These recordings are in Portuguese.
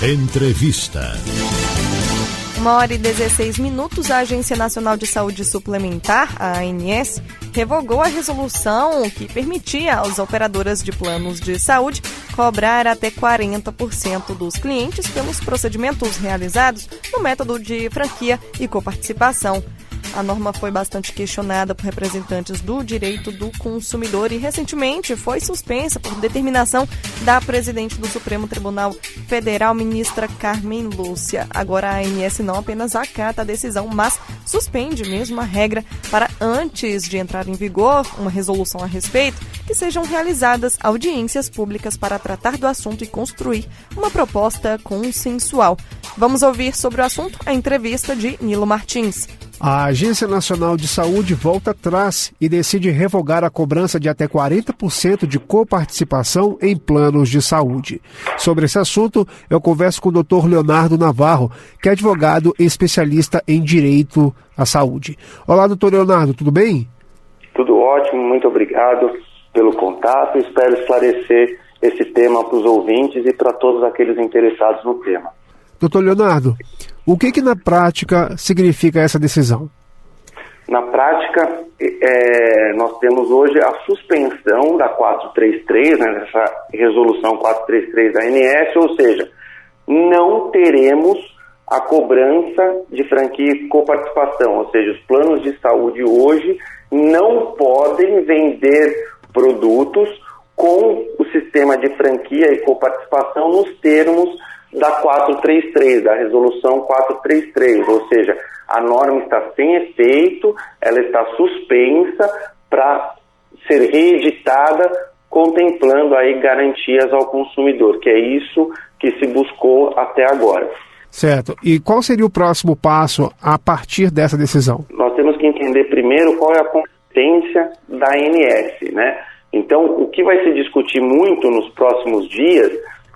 Entrevista. 1h16, a Agência Nacional de Saúde Suplementar, a ANS, revogou a resolução que permitia às operadoras de planos de saúde cobrar até 40% dos clientes pelos procedimentos realizados no método de franquia e coparticipação. A norma foi bastante questionada por representantes do direito do consumidor e recentemente foi suspensa por determinação da presidente do Supremo Tribunal Federal, ministra Carmen Lúcia. Agora a ANS não apenas acata a decisão, mas suspende mesmo a regra para, antes de entrar em vigor uma resolução a respeito, que sejam realizadas audiências públicas para tratar do assunto e construir uma proposta consensual. Vamos ouvir sobre o assunto a entrevista de Nilo Martins. A Agência Nacional de Saúde volta atrás e decide revogar a cobrança de até 40% de coparticipação em planos de saúde. Sobre esse assunto, eu converso com o Dr. Leonardo Navarro, que é advogado e especialista em direito à saúde. Olá, doutor Leonardo, tudo bem? Tudo ótimo, muito obrigado pelo contato. Espero esclarecer esse tema para os ouvintes e para todos aqueles interessados no tema. Doutor Leonardo, o que na prática significa essa decisão? Na prática, nós temos hoje a suspensão da 433, essa resolução 433 da ANS, ou seja, não teremos a cobrança de franquia e coparticipação, ou seja, os planos de saúde hoje não podem vender produtos com o sistema de franquia e coparticipação nos termos da 433, da resolução 433, ou seja, a norma está sem efeito, ela está suspensa para ser reeditada, contemplando aí garantias ao consumidor, que é isso que se buscou até agora. Certo. E qual seria o próximo passo a partir dessa decisão? Nós temos que entender primeiro qual é a competência da ANS, né? Então, o que vai se discutir muito nos próximos dias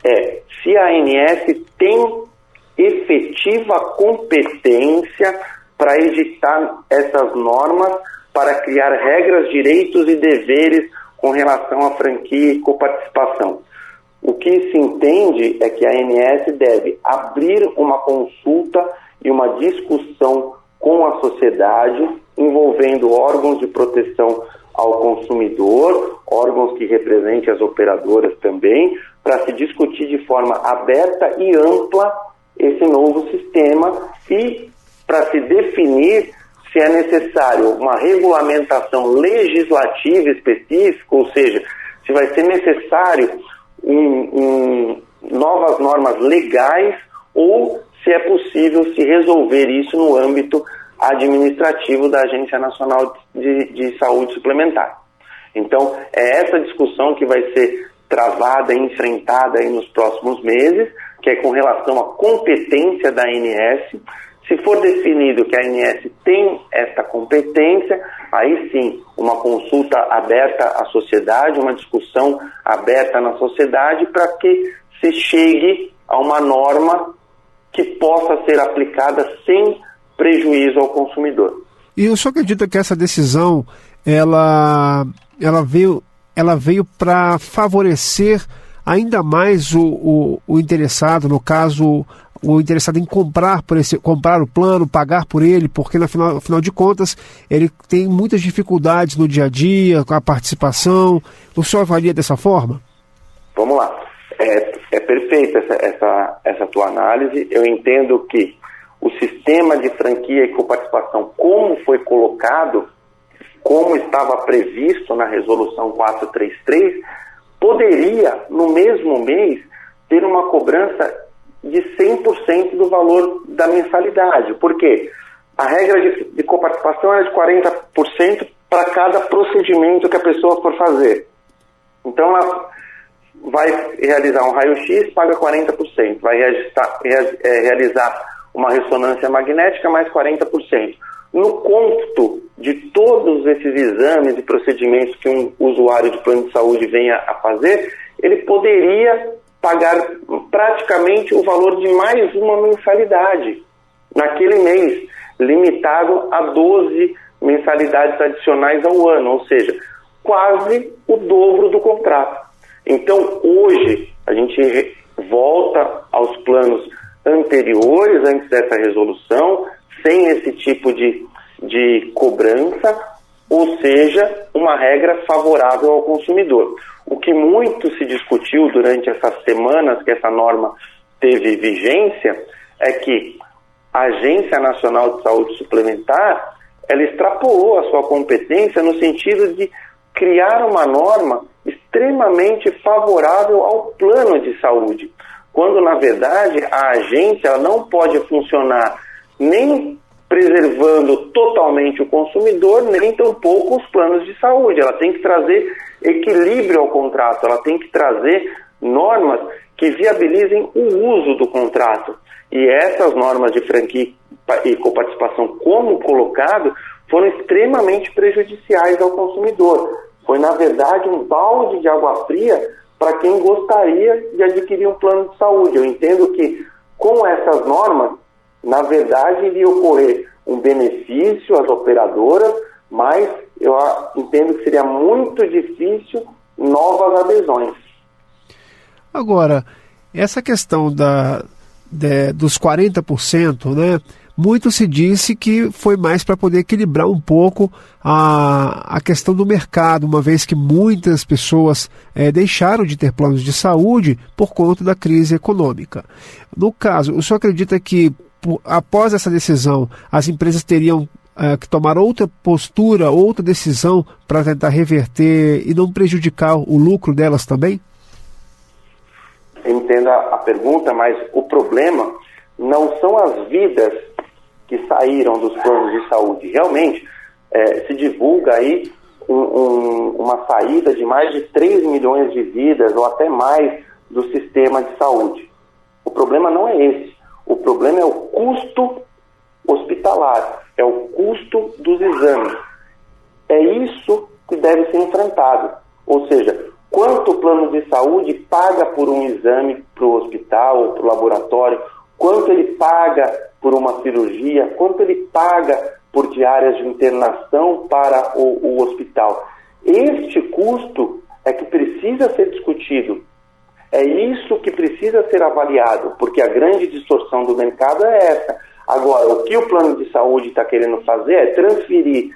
é se a ANS tem efetiva competência para editar essas normas, para criar regras, direitos e deveres com relação à franquia e coparticipação. O que se entende é que a ANS deve abrir uma consulta e uma discussão com a sociedade, envolvendo órgãos de proteção ao consumidor, órgãos que representem as operadoras também, para se discutir de forma aberta e ampla esse novo sistema e para se definir se é necessário uma regulamentação legislativa específica, ou seja, se vai ser necessário novas normas legais ou se é possível se resolver isso no âmbito administrativo da Agência Nacional de Saúde Suplementar. Então, é essa discussão que vai ser travada e enfrentada aí nos próximos meses, que é com relação à competência da ANS. Se for definido que a ANS tem essa competência, aí sim, uma consulta aberta à sociedade, uma discussão aberta na sociedade para que se chegue a uma norma que possa ser aplicada sem prejuízo ao consumidor. E o senhor acredita que essa decisão ela veio para favorecer ainda mais o interessado, no caso, o interessado em comprar o plano, pagar por ele, porque afinal de contas ele tem muitas dificuldades no dia a dia, com a participação. O senhor avalia dessa forma? Vamos lá. É perfeita essa tua análise. Eu entendo que o sistema de franquia e coparticipação, como foi colocado, como estava previsto na resolução 433, poderia, no mesmo mês, ter uma cobrança de 100% do valor da mensalidade. Por quê? A regra de coparticipação é de 40% para cada procedimento que a pessoa for fazer. Então, ela vai realizar um raio-x, paga 40%. Vai realizar uma ressonância magnética, mais 40%. No cômputo de todos esses exames e procedimentos que um usuário de plano de saúde venha a fazer, ele poderia pagar praticamente o valor de mais uma mensalidade naquele mês, limitado a 12 mensalidades adicionais ao ano, ou seja, quase o dobro do contrato. Então, hoje, a gente volta aos planos anteriores, antes dessa resolução, sem esse tipo de cobrança, ou seja, uma regra favorável ao consumidor. O que muito se discutiu durante essas semanas que essa norma teve vigência é que a Agência Nacional de Saúde Suplementar, ela extrapolou a sua competência no sentido de criar uma norma extremamente favorável ao plano de saúde, quando, na verdade, a agência ela não pode funcionar nem preservando totalmente o consumidor, nem tampouco os planos de saúde. Ela tem que trazer equilíbrio ao contrato, ela tem que trazer normas que viabilizem o uso do contrato. E essas normas de franquia e coparticipação, como colocado, foram extremamente prejudiciais ao consumidor. Foi, na verdade, um balde de água fria para quem gostaria de adquirir um plano de saúde. Eu entendo que, com essas normas, na verdade, iria ocorrer um benefício às operadoras, mas eu entendo que seria muito difícil novas adesões. Agora, essa questão dos 40%, né? Muito se disse que foi mais para poder equilibrar um pouco a questão do mercado, uma vez que muitas pessoas deixaram de ter planos de saúde por conta da crise econômica. No caso, o senhor acredita que após essa decisão as empresas teriam que tomar outra postura, outra decisão para tentar reverter e não prejudicar o lucro delas também? Eu entendo a pergunta, mas o problema não são as vidas que saíram dos planos de saúde. Realmente, se divulga aí uma saída de mais de 3 milhões de vidas ou até mais do sistema de saúde. O problema não é esse. O problema é o custo hospitalar, é o custo dos exames. É isso que deve ser enfrentado. Ou seja, quanto o plano de saúde paga por um exame para o hospital ou para o laboratório, quanto ele paga por uma cirurgia, quanto ele paga por diárias de internação para o hospital. Este custo é que precisa ser discutido. É isso que precisa ser avaliado, porque a grande distorção do mercado é essa. Agora, o que o plano de saúde está querendo fazer é transferir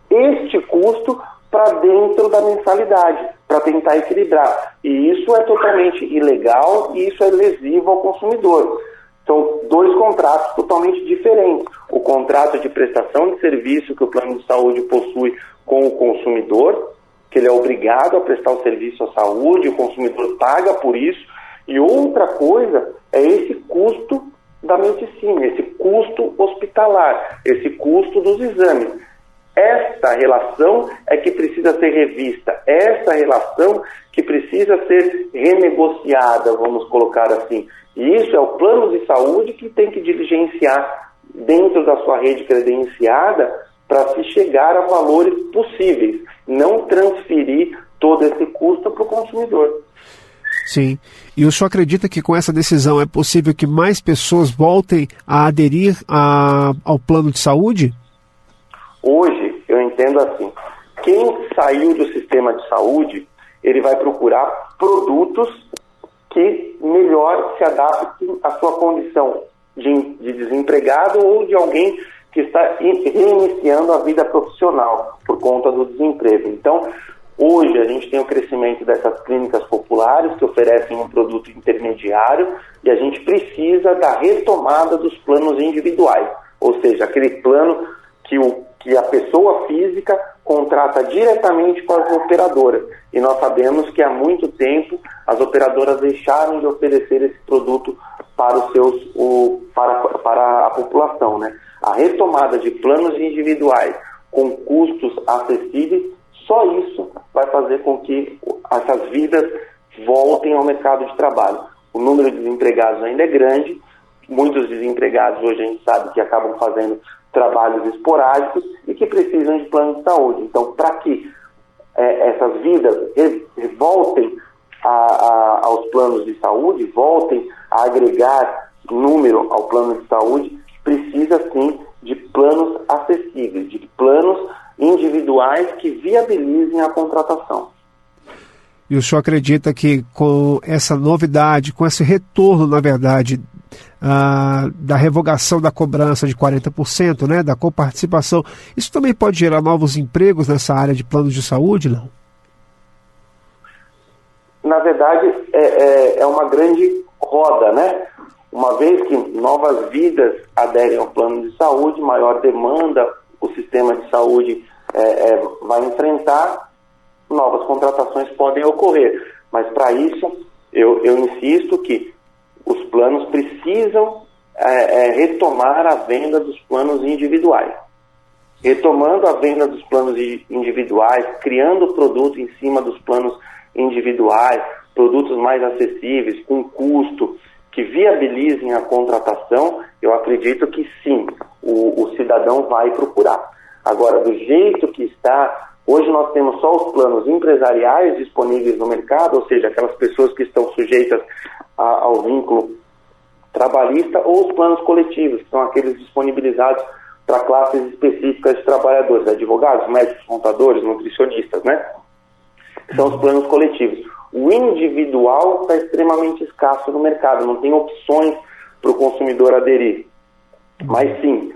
este custo para dentro da mensalidade, para tentar equilibrar. E isso é totalmente ilegal e isso é lesivo ao consumidor. São dois contratos totalmente diferentes. O contrato de prestação de serviço que o plano de saúde possui com o consumidor, que ele é obrigado a prestar o serviço à saúde, o consumidor paga por isso. E outra coisa é esse custo da medicina, esse custo hospitalar, esse custo dos exames. Esta relação é que precisa ser revista, essa relação que precisa ser renegociada, vamos colocar assim. E isso é o plano de saúde que tem que diligenciar dentro da sua rede credenciada para se chegar a valores possíveis, não transferir todo esse custo para o consumidor. Sim. E o senhor acredita que com essa decisão é possível que mais pessoas voltem a aderir ao plano de saúde? Hoje, eu entendo assim, quem saiu do sistema de saúde, ele vai procurar produtos que melhor se adaptem à sua condição de desempregado ou de alguém que está reiniciando a vida profissional por conta do desemprego. Então, hoje a gente tem o crescimento dessas clínicas populares que oferecem um produto intermediário e a gente precisa da retomada dos planos individuais, ou seja, aquele plano que a pessoa física contrata diretamente com as operadoras. E nós sabemos que há muito tempo as operadoras deixaram de oferecer esse produto para a população, né? A retomada de planos individuais com custos acessíveis, só isso vai fazer com que essas vidas voltem ao mercado de trabalho. O número de desempregados ainda é grande, muitos desempregados hoje a gente sabe que acabam fazendo trabalhos esporádicos e que precisam de plano de saúde. Então, para que essas vidas voltem aos planos de saúde, voltem a agregar número ao plano de saúde, precisa sim de planos acessíveis, de planos individuais que viabilizem a contratação. E o senhor acredita que com essa novidade, com esse retorno, na verdade, da revogação da cobrança de 40%, né, da coparticipação, isso também pode gerar novos empregos nessa área de planos de saúde, não? Na verdade, é uma grande roda, né? Uma vez que novas vidas aderem ao plano de saúde, maior demanda o sistema de saúde vai enfrentar, novas contratações podem ocorrer. Mas para isso, eu insisto que os planos precisam retomar a venda dos planos individuais. Retomando a venda dos planos individuais, criando produto em cima dos planos individuais, produtos mais acessíveis, com custo, que viabilizem a contratação, eu acredito que sim, o cidadão vai procurar. Agora, do jeito que está, hoje nós temos só os planos empresariais disponíveis no mercado, ou seja, aquelas pessoas que estão sujeitas ao vínculo trabalhista, ou os planos coletivos, que são aqueles disponibilizados para classes específicas de trabalhadores, advogados, médicos, contadores, nutricionistas, né? São os planos coletivos. O individual está extremamente escasso no mercado, não tem opções para o consumidor aderir. Mas sim,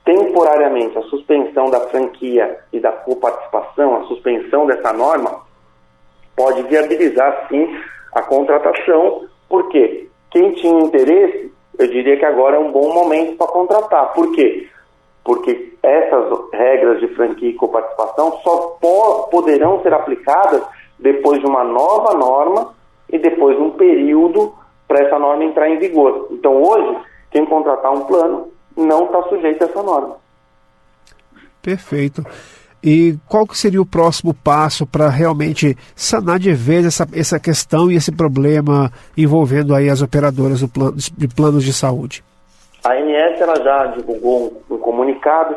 temporariamente, a suspensão da franquia e da coparticipação, a suspensão dessa norma, pode viabilizar sim a contratação, porque quem tinha interesse, eu diria que agora é um bom momento para contratar. Por quê? Porque essas regras de franquia e coparticipação só poderão ser aplicadas depois de uma nova norma e depois de um período para essa norma entrar em vigor. Então, hoje, quem contratar um plano não está sujeito a essa norma. Perfeito. E qual que seria o próximo passo para realmente sanar de vez essa questão e esse problema envolvendo aí as operadoras de planos de saúde? A ANS ela já divulgou um comunicado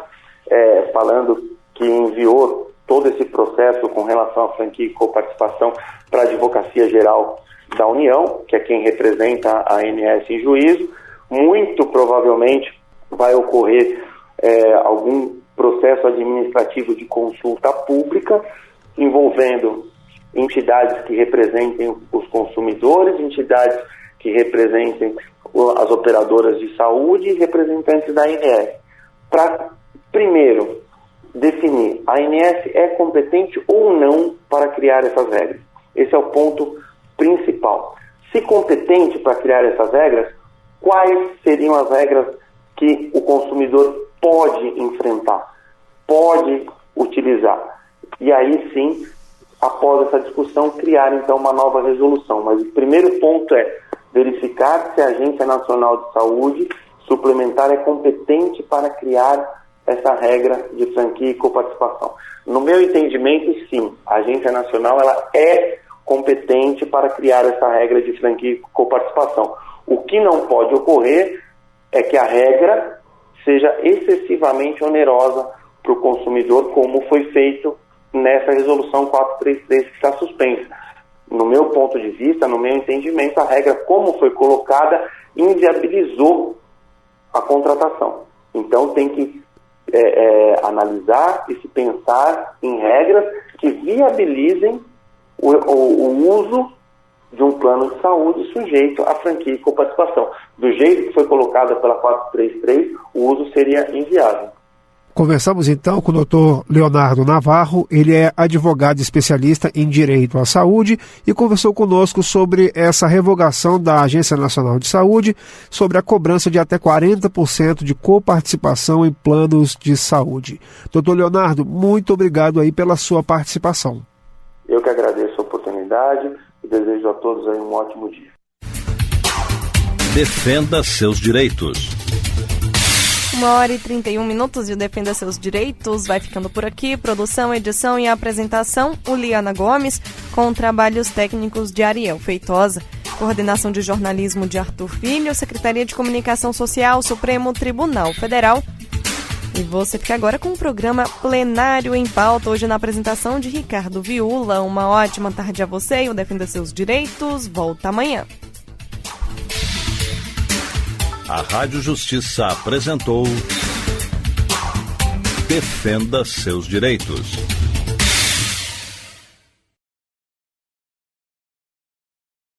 falando que enviou todo esse processo com relação à franquia e coparticipação para a Advocacia Geral da União, que é quem representa a ANS em juízo. Muito provavelmente vai ocorrer algum processo administrativo de consulta pública envolvendo entidades que representem os consumidores, entidades que representem as operadoras de saúde e representantes da ANS. Para, primeiro, definir a ANS é competente ou não para criar essas regras. Esse é o ponto principal. Se competente para criar essas regras, quais seriam as regras que o consumidor pode enfrentar, pode utilizar? E aí sim, após essa discussão, criar então uma nova resolução. Mas o primeiro ponto é verificar se a Agência Nacional de Saúde Suplementar é competente para criar essa regra de franquia e coparticipação. No meu entendimento, sim, a Agência Nacional ela é competente para criar essa regra de franquia e coparticipação. O que não pode ocorrer é que a regra seja excessivamente onerosa para o consumidor, como foi feito nessa resolução 433 que está suspensa. No meu ponto de vista, no meu entendimento, a regra como foi colocada inviabilizou a contratação. Então tem que analisar e se pensar em regras que viabilizem o uso de um plano de saúde sujeito à franquia e coparticipação. Do jeito que foi colocada pela 433, o uso seria inviável. Conversamos então com o Dr. Leonardo Navarro, ele é advogado especialista em direito à saúde e conversou conosco sobre essa revogação da Agência Nacional de Saúde, sobre a cobrança de até 40% de coparticipação em planos de saúde. Dr. Leonardo, muito obrigado aí pela sua participação. Eu que agradeço a oportunidade e desejo a todos aí um ótimo dia. Defenda seus direitos. 1h31 e o Defenda Seus Direitos vai ficando por aqui. Produção, edição e apresentação, Uliana Gomes, com trabalhos técnicos de Ariel Feitosa. Coordenação de jornalismo de Arthur Filho, Secretaria de Comunicação Social, Supremo Tribunal Federal. E você fica agora com o programa Plenário em Pauta, hoje na apresentação de Ricardo Viula. Uma ótima tarde a você e o Defenda Seus Direitos volta amanhã. A Rádio Justiça apresentou Defenda Seus Direitos.